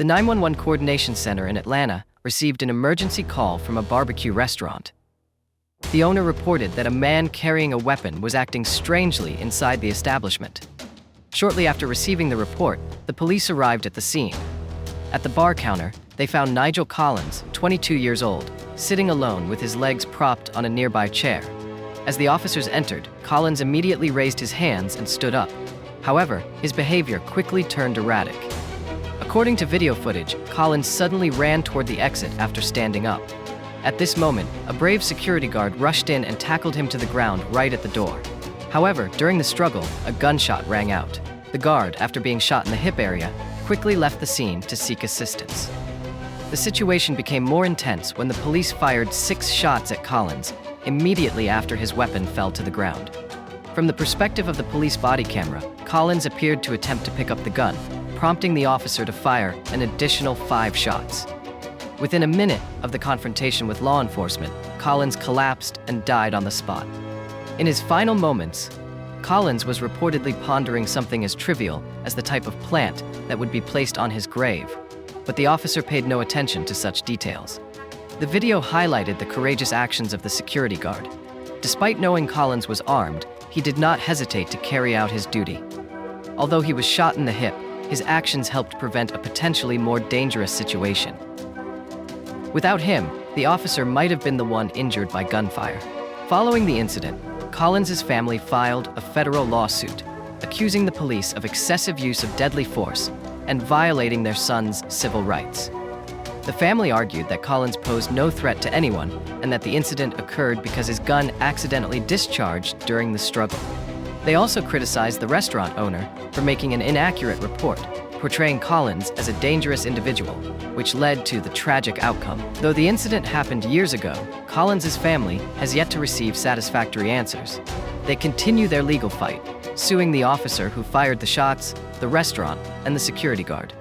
The 911 Coordination Center in Atlanta received an emergency call from a barbecue restaurant. The owner reported that a man carrying a weapon was acting strangely inside the establishment. Shortly after receiving the report, the police arrived at the scene. At the bar counter, they found Nigel Collins, 22 years old, sitting alone with his legs propped on a nearby chair. As the officers entered, Collins immediately raised his hands and stood up. However, his behavior quickly turned erratic. According to video footage, Collins suddenly ran toward the exit after standing up. At this moment, a brave security guard rushed in and tackled him to the ground right at the door. However, during the struggle, a gunshot rang out. The guard, after being shot in the hip area, quickly left the scene to seek assistance. The situation became more intense when the police fired 6 shots at Collins immediately after his weapon fell to the ground. From the perspective of the police body camera, Collins appeared to attempt to pick up the gun, prompting the officer to fire an additional 5 shots. Within a minute of the confrontation with law enforcement, Collins collapsed and died on the spot. In his final moments, Collins was reportedly pondering something as trivial as the type of plant that would be placed on his grave, but the officer paid no attention to such details. The video highlighted the courageous actions of the security guard. Despite knowing Collins was armed, he did not hesitate to carry out his duty. Although he was shot in the hip, his actions helped prevent a potentially more dangerous situation. Without him, the officer might have been the one injured by gunfire. Following the incident, Collins's family filed a federal lawsuit, accusing the police of excessive use of deadly force and violating their son's civil rights. The family argued that Collins posed no threat to anyone and that the incident occurred because his gun accidentally discharged during the struggle. They also criticized the restaurant owner for making an inaccurate report, portraying Collins as a dangerous individual, which led to the tragic outcome. Though the incident happened years ago, Collins's family has yet to receive satisfactory answers. They continue their legal fight, suing the officer who fired the shots, the restaurant, and the security guard.